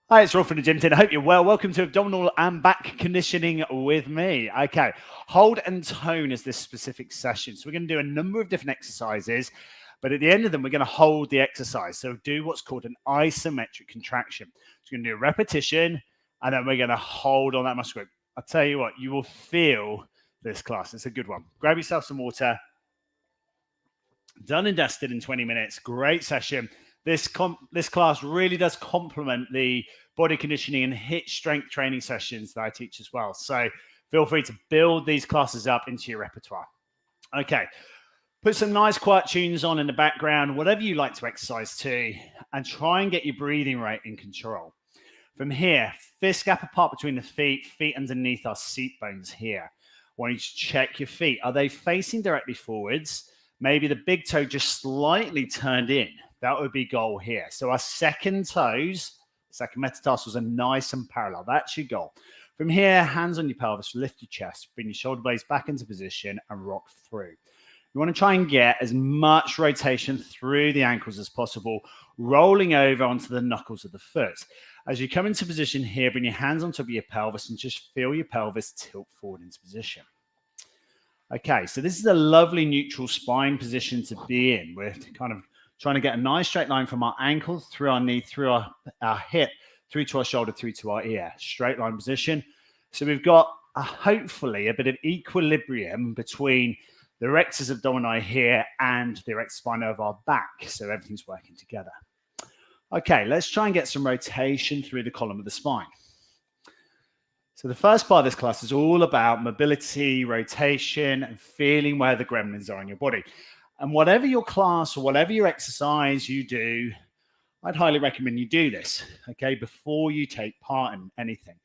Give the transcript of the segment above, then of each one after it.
Hi, it's Rob from the Gym Team. I hope you're well. Welcome to abdominal and back conditioning with me. Okay, hold and tone is this specific session. So we're going to do a number of different exercises, but at the end of them, we're going to hold the exercise. So do what's called an isometric contraction. So we're going to do a repetition, and then we're going to hold on that muscle group. I'll tell you what, you will feel this class. It's a good one. Grab yourself some water. Done and dusted in 20 minutes. Great session. This class really does complement the body conditioning and HIIT strength training sessions that I teach as well. So feel free to build these classes up into your repertoire. Okay, put some nice quiet tunes on in the background, whatever you like to exercise to, and try and get your breathing rate in control. From here, fist gap apart between the feet underneath our seat bones here. I want you to check your feet. Are they facing directly forwards? Maybe the big toe just slightly turned in. That would be goal here. So our second toes, second metatarsals are nice and parallel. That's your goal. From here, hands on your pelvis, lift your chest, bring your shoulder blades back into position and rock through. You want to try and get as much rotation through the ankles as possible, rolling over onto the knuckles of the foot. As you come into position here, bring your hands on top of your pelvis and just feel your pelvis tilt forward into position. Okay, so this is a lovely neutral spine position to be in. We're kind of trying to get a nice straight line from our ankle through our knee, through our hip, through to our shoulder, through to our ear. Straight line position. So we've got hopefully a bit of equilibrium between the rectus abdomini here and the rectus spine of our back. So everything's working together. Okay, let's try and get some rotation through the column of the spine. So the first part of this class is all about mobility, rotation, and feeling where the gremlins are in your body. And whatever your class or whatever your exercise you do, I'd highly recommend you do this, okay, before you take part in anything.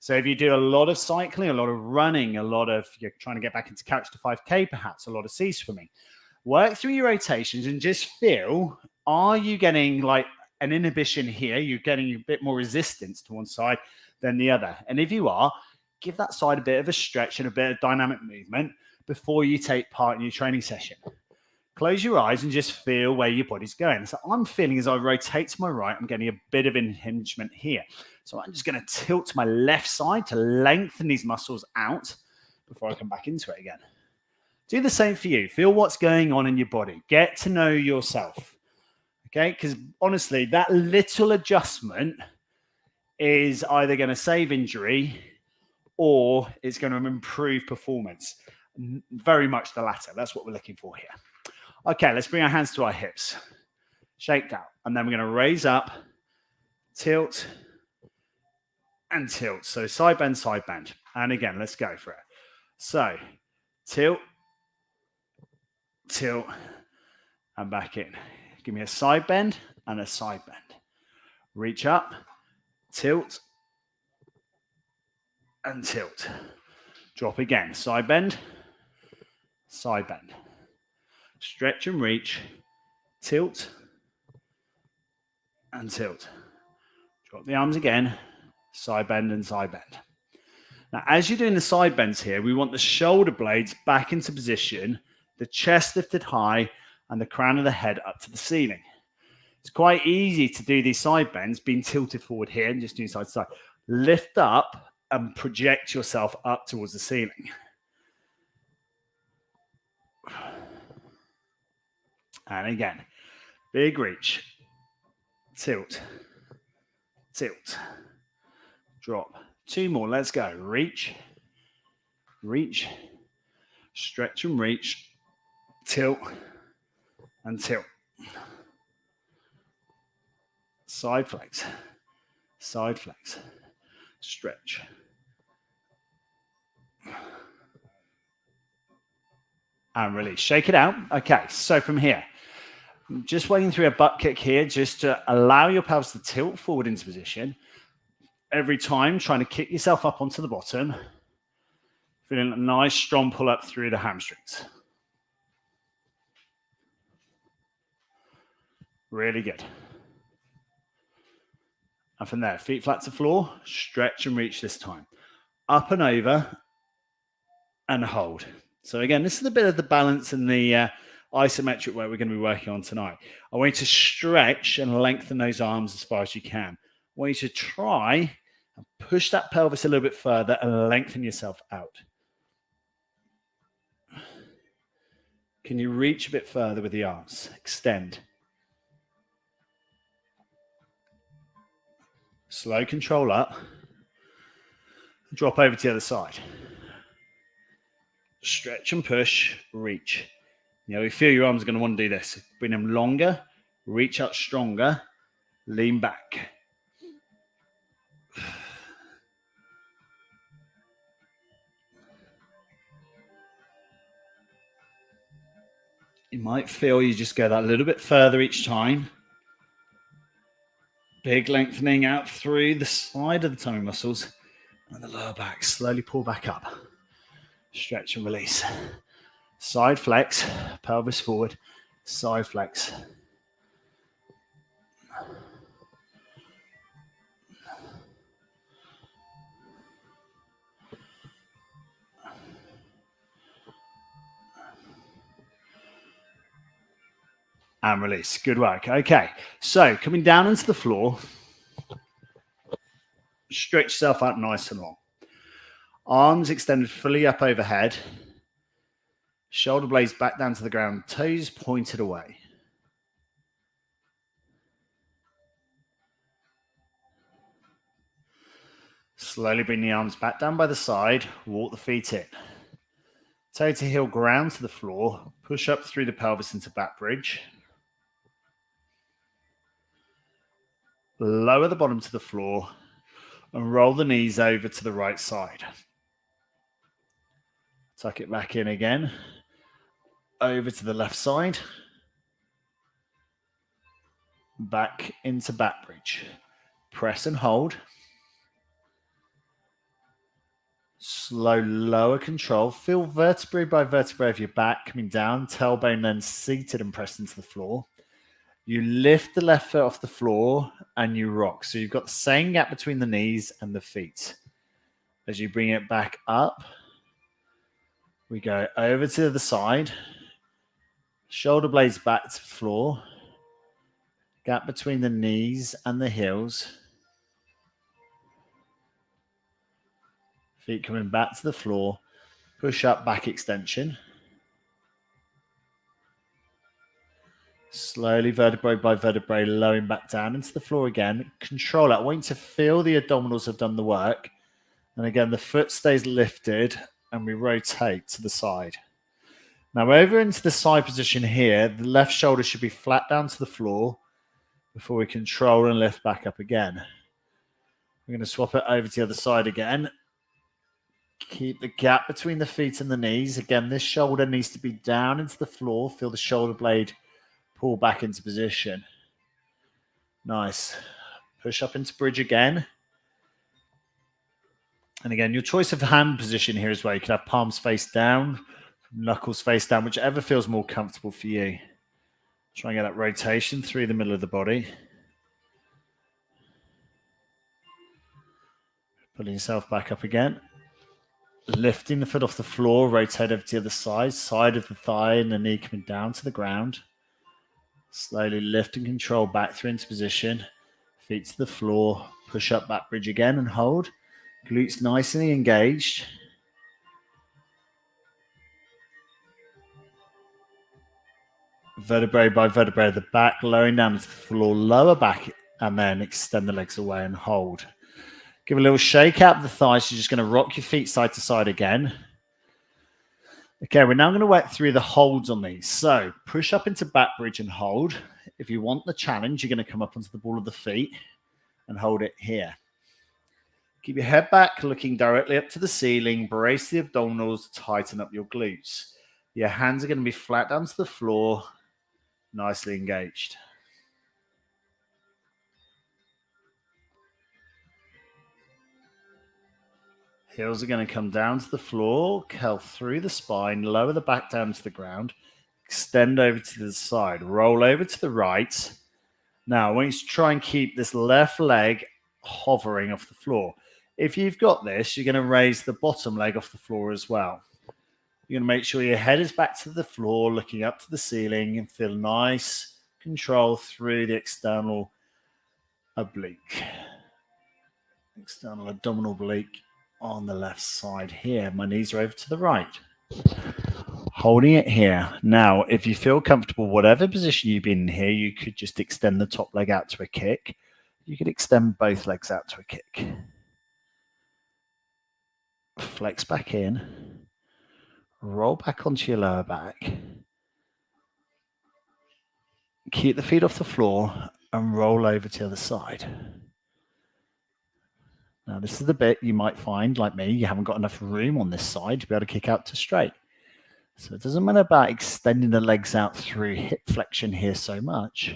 So if you do a lot of cycling, a lot of running, you're trying to get back into couch to 5K perhaps, a lot of sea swimming, work through your rotations and just feel, are you getting like an inhibition here? You're getting a bit more resistance to one side than the other. And if you are, give that side a bit of a stretch and a bit of dynamic movement before you take part in your training session. Close your eyes and just feel where your body's going. So I'm feeling as I rotate to my right, I'm getting a bit of impingement here. So I'm just going to tilt to my left side to lengthen these muscles out before I come back into it again. Do the same for you. Feel what's going on in your body. Get to know yourself. Okay, because honestly, that little adjustment is either going to save injury or it's going to improve performance. Very much the latter. That's what we're looking for here. Okay, let's bring our hands to our hips. Shake down. And then we're going to raise up, tilt, and tilt. So side bend, side bend. And again, let's go for it. So tilt, tilt, and back in. Give me a side bend and a side bend. Reach up, tilt, and tilt. Drop again. Side bend, side bend. Stretch and reach, tilt, and tilt. Drop the arms again, side bend and side bend. Now, as you're doing the side bends here, we want the shoulder blades back into position, the chest lifted high, and the crown of the head up to the ceiling. It's quite easy to do these side bends, being tilted forward here and just doing side to side. Lift up and project yourself up towards the ceiling. And again, big reach, tilt, tilt, drop. 2 more, let's go. Reach, reach, stretch and reach, tilt, and tilt. Side flex, stretch. And release. Shake it out. Okay, so from here, just working through a butt kick here, just to allow your pelvis to tilt forward into position. Every time, trying to kick yourself up onto the bottom. Feeling a nice, strong pull up through the hamstrings. Really good. And from there, feet flat to floor, stretch and reach this time. Up and over, and hold. So again, this is a bit of the balance and the isometric work we're going to be working on tonight. I want you to stretch and lengthen those arms as far as you can. I want you to try and push that pelvis a little bit further and lengthen yourself out. Can you reach a bit further with the arms? Extend. Slow control up. Drop over to the other side. Stretch and push, reach. You feel your arms are going to want to do this. Bring them longer, reach out stronger, lean back. You might feel you just go that little bit further each time. Big lengthening out through the side of the tummy muscles and the lower back. Slowly pull back up. Stretch and release. Side flex, pelvis forward, side flex. And release. Good work. Okay, so coming down into the floor, stretch yourself out nice and long. Arms extended fully up overhead. Shoulder blades back down to the ground, toes pointed away. Slowly bring the arms back down by the side, walk the feet in. Toe to heel ground to the floor, push up through the pelvis into back bridge. Lower the bottom to the floor and roll the knees over to the right side. Tuck it back in again. Over to the left side. Back into back bridge. Press and hold. Slow, lower control. Feel vertebrae by vertebrae of your back coming down. Tailbone then seated and pressed into the floor. You lift the left foot off the floor and you rock. So you've got the same gap between the knees and the feet. As you bring it back up, we go over to the side. Shoulder blades back to the floor. Gap between the knees and the heels. Feet coming back to the floor. Push up, back extension. Slowly, vertebrae by vertebrae, lowering back down into the floor again. Control it. I want you to feel the abdominals have done the work. And again, the foot stays lifted and we rotate to the side. Now over into the side position here, the left shoulder should be flat down to the floor before we control and lift back up again. We're going to swap it over to the other side again. Keep the gap between the feet and the knees. Again, this shoulder needs to be down into the floor. Feel the shoulder blade pull back into position. Nice. Push up into bridge again. And again, your choice of hand position here as well. You can have palms face down, knuckles face down, whichever feels more comfortable for you. Try and get that rotation through the middle of the body. Pulling yourself back up again. Lifting the foot off the floor, rotate over to the other side. Side of the thigh and the knee coming down to the ground. Slowly lift and control back through into position. Feet to the floor. Push up, back bridge again and hold. Glutes nicely engaged. Vertebrae by vertebrae of the back, lowering down to the floor, lower back, and then extend the legs away and hold. Give a little shake out of the thighs. You're just going to rock your feet side to side again. Okay, we're now going to work through the holds on these. So push up into back bridge and hold. If you want the challenge, you're going to come up onto the ball of the feet and hold it here. Keep your head back, looking directly up to the ceiling. Brace the abdominals, tighten up your glutes. Your hands are going to be flat down to the floor, nicely engaged. Heels are going to come down to the floor, curl through the spine, lower the back down to the ground, extend over to the side, roll over to the right. Now, I want you to try and keep this left leg hovering off the floor. If you've got this, you're going to raise the bottom leg off the floor as well. You're going to make sure your head is back to the floor, looking up to the ceiling, and feel nice control through the external oblique. External abdominal oblique on the left side here. My knees are over to the right. Holding it here. Now, if you feel comfortable, whatever position you've been in here, you could just extend the top leg out to a kick. You could extend both legs out to a kick. Flex back in. Roll back onto your lower back. Keep the feet off the floor and roll over to the other side. Now, this is the bit you might find, like me, you haven't got enough room on this side to be able to kick out to straight. So it doesn't matter about extending the legs out through hip flexion here so much,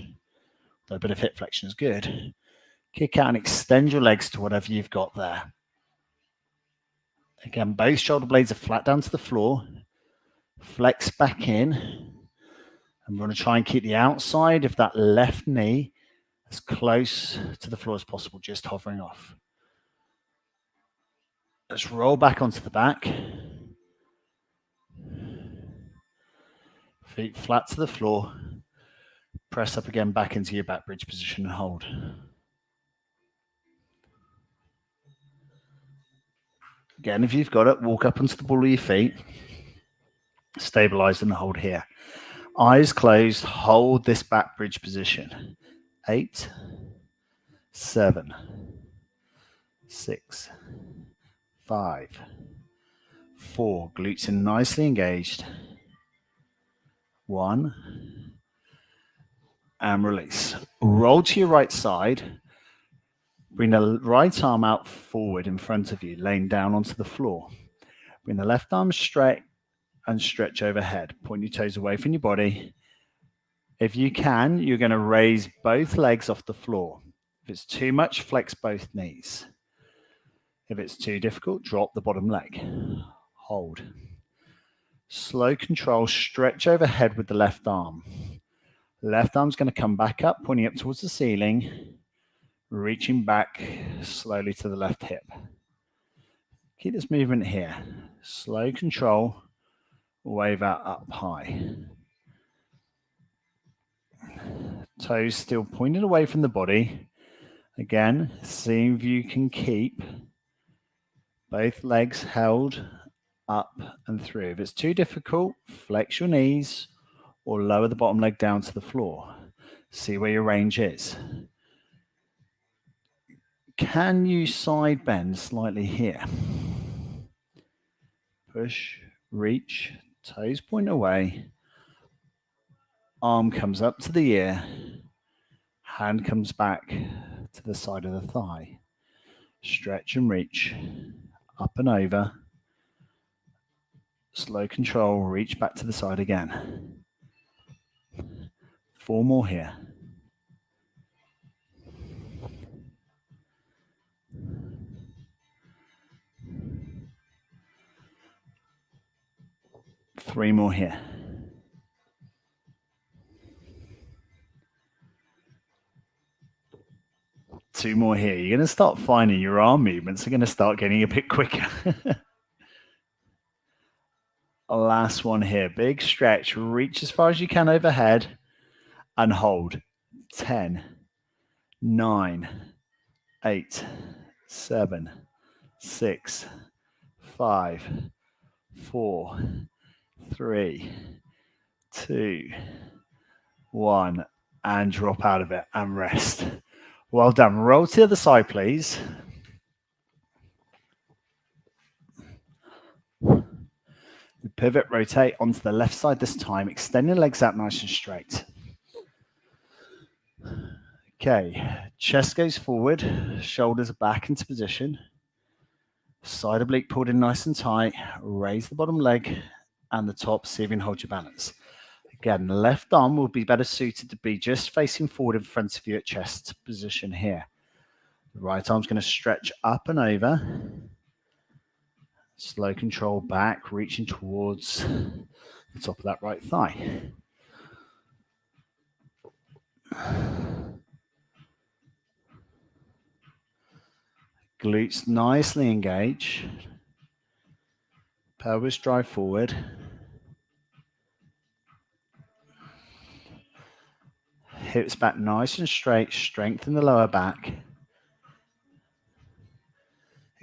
though a bit of hip flexion is good. Kick out and extend your legs to whatever you've got there. Again, both shoulder blades are flat down to the floor. Flex back in. And we're going to try and keep the outside of that left knee as close to the floor as possible, just hovering off. Let's roll back onto the back. Feet flat to the floor. Press up again back into your back bridge position and hold. Again, if you've got it, walk up onto the ball of your feet. Stabilize and hold here. Eyes closed, hold this back bridge position. 8, 7, 6, 5, 4. Glutes in nicely engaged. 1. And release. Roll to your right side. Bring the right arm out forward in front of you, laying down onto the floor. Bring the left arm straight and stretch overhead. Point your toes away from your body. If you can, you're going to raise both legs off the floor. If it's too much, flex both knees. If it's too difficult, drop the bottom leg. Hold. Slow control, stretch overhead with the left arm. Left arm's going to come back up, pointing up towards the ceiling, reaching back slowly to the left hip. Keep this movement here. Slow control, wave out up high. Toes still pointed away from the body. Again, see if you can keep both legs held up and through. If it's too difficult, flex your knees or lower the bottom leg down to the floor. See where your range is. Can you side bend slightly here? Push, reach, toes point away. Arm comes up to the ear. Hand comes back to the side of the thigh. Stretch and reach, up and over. Slow control, reach back to the side again. 4 more here. Three more here. Two more here. You're going to start finding your arm movements are going to start getting a bit quicker. Last one here. Big stretch. Reach as far as you can overhead and hold. 10, 9, 8, 7, 6, 5, 4, 3, 2, 1. And drop out of it and rest. Well done. Roll to the other side, please. Pivot, rotate onto the left side this time, extending the legs out nice and straight. Okay, chest goes forward, shoulders are back into position. Side oblique pulled in nice and tight. Raise the bottom leg and the top, see if you can hold your balance. Again, the left arm will be better suited to be just facing forward in front of you at chest position here. The right arm's going to stretch up and over. Slow control back, reaching towards the top of that right thigh. Glutes nicely engage. Pelvis drive forward. Hips back nice and straight. Strengthen the lower back.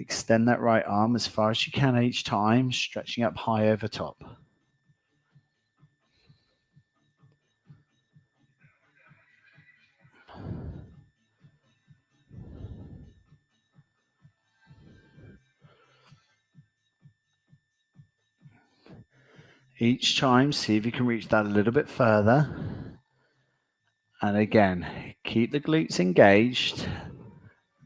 Extend that right arm as far as you can each time, stretching up high over top. Each time, see if you can reach that a little bit further. And again, keep the glutes engaged.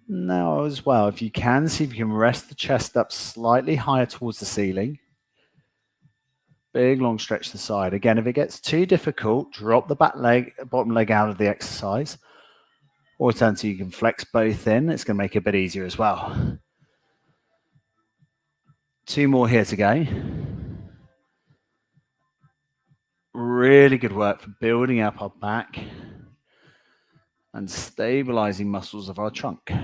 Now as well, if you can, see if you can rest the chest up slightly higher towards the ceiling. Big long stretch to the side. Again, if it gets too difficult, drop the bottom leg out of the exercise. Alternatively, you can flex both in. It's going to make it a bit easier as well. 2 more here to go. Really good work for building up our back and stabilizing muscles of our trunk. We're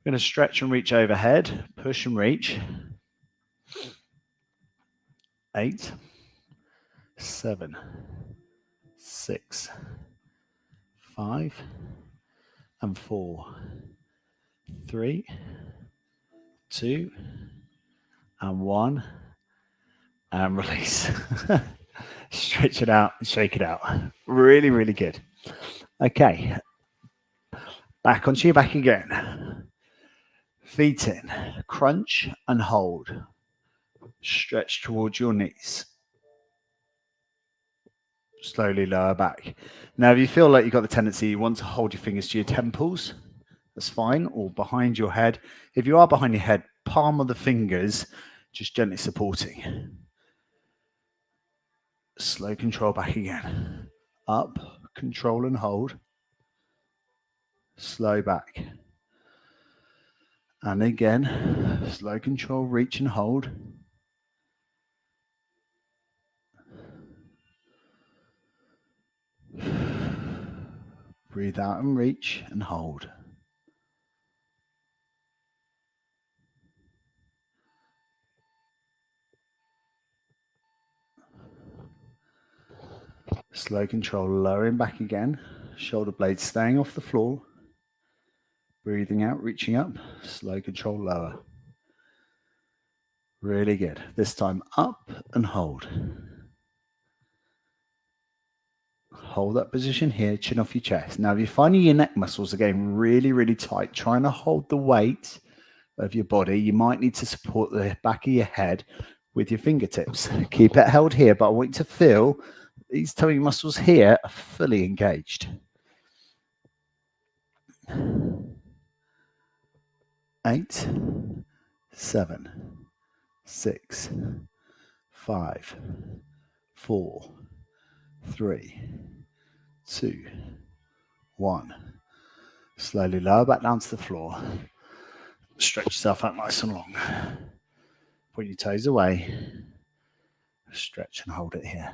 going to stretch and reach overhead, push and reach. 8, 7, 6, 5, and 4, 3, 2, and 1, and release. Stretch it out and shake it out. Really, really good. Okay. Back onto your back again. Feet in. Crunch and hold. Stretch towards your knees. Slowly lower back. Now, if you feel like you've got the tendency, you want to hold your fingers to your temples, that's fine, or behind your head. If you are behind your head, palm of the fingers just gently supporting. Slow control back again. Up, control and hold. Slow back. And again, slow control, reach and hold. Breathe out and reach and hold. Slow control, lowering back again. Shoulder blades staying off the floor. Breathing out, reaching up. Slow control, lower. Really good. This time up and hold. Hold that position here, chin off your chest. Now, if you're finding your neck muscles are getting really, really tight, trying to hold the weight of your body, you might need to support the back of your head with your fingertips. Keep it held here, but I want you to feel these tummy muscles here are fully engaged. 8, 7, 6, 5, 4, 3, 2, 1. Slowly lower back down to the floor. Stretch yourself out nice and long. Point your toes away. Stretch and hold it here.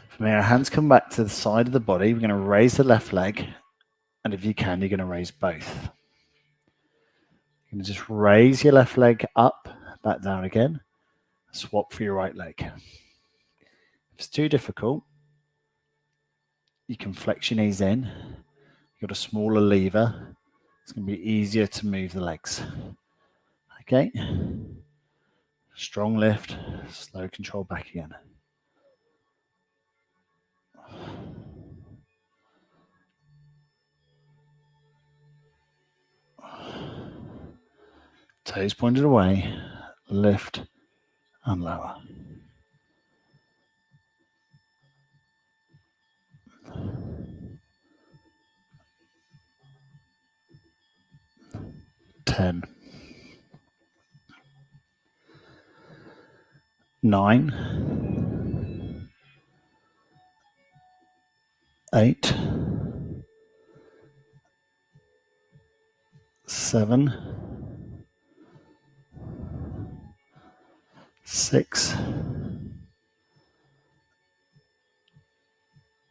From here, our hands come back to the side of the body. We're going to raise the left leg. And if you can, you're going to raise both. You're going to just raise your left leg up, back down again. Swap for your right leg. If it's too difficult, you can flex your knees in. You've got a smaller lever. It's going to be easier to move the legs. Okay. Strong lift, slow control back again. Toes pointed away, lift and lower. Ten. 9. 8. 7. 6.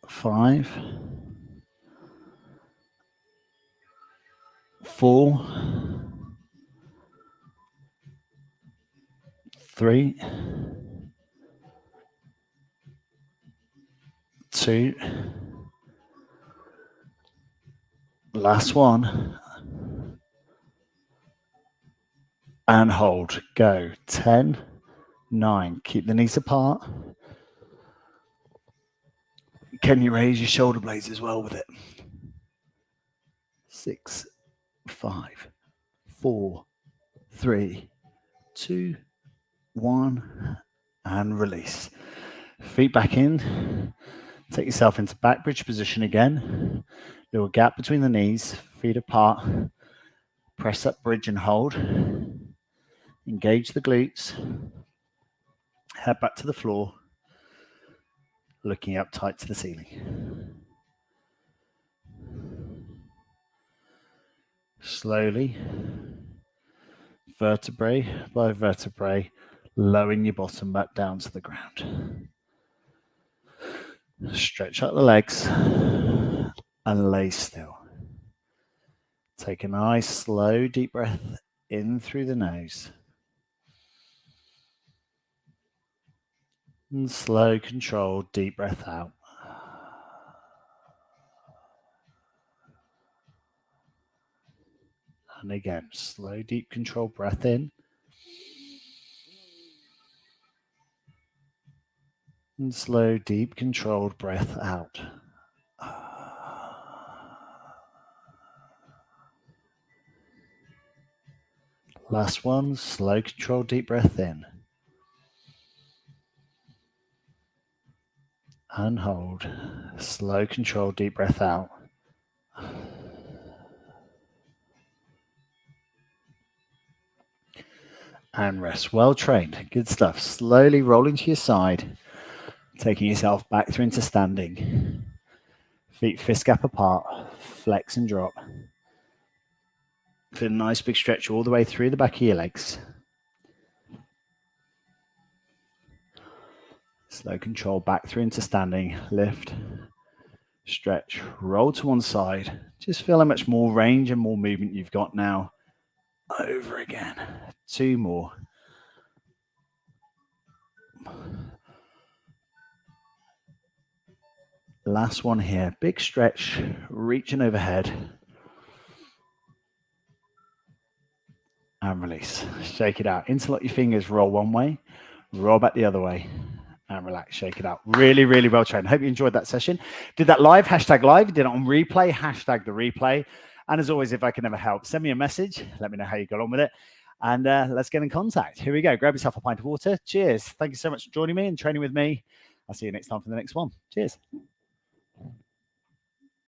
5. 4. 3. 2. Last one. And hold. Go. 10, 9. Keep the knees apart. Can you raise your shoulder blades as well with it? 6, 5, 4, 3, 2, 1. And release. Feet back in. Take yourself into back bridge position again. Little gap between the knees. Feet apart. Press up bridge and hold. Engage the glutes. Head back to the floor. Looking up tight to the ceiling. Slowly, vertebrae by vertebrae, lowering your bottom back down to the ground. Stretch out the legs and lay still. Take a nice, slow, deep breath in through the nose. And slow, controlled, deep breath out. And again, slow, deep, controlled breath in. And slow, deep, controlled breath out. Last one, slow, controlled, deep breath in. And hold. Slow, controlled, deep breath out. And rest. Well trained. Good stuff. Slowly rolling to your side. Taking yourself back through into standing. Feet fist gap apart. Flex and drop. Feel a nice big stretch all the way through the back of your legs. Slow control back through into standing. Lift. Stretch. Roll to one side. Just feel how much more range and more movement you've got now. Over again. 2 more. Last one here. Big stretch. Reaching overhead. And release. Shake it out. Interlock your fingers. Roll one way. Roll back the other way. And relax. Shake it out. Really, really well trained. Hope you enjoyed that session. Did that live. Hashtag live. Did it on replay. Hashtag the replay. And as always, if I can ever help, send me a message. Let me know how you got on with it. And let's get in contact. Here we go. Grab yourself a pint of water. Cheers. Thank you so much for joining me and training with me. I'll see you next time for the next one. Cheers.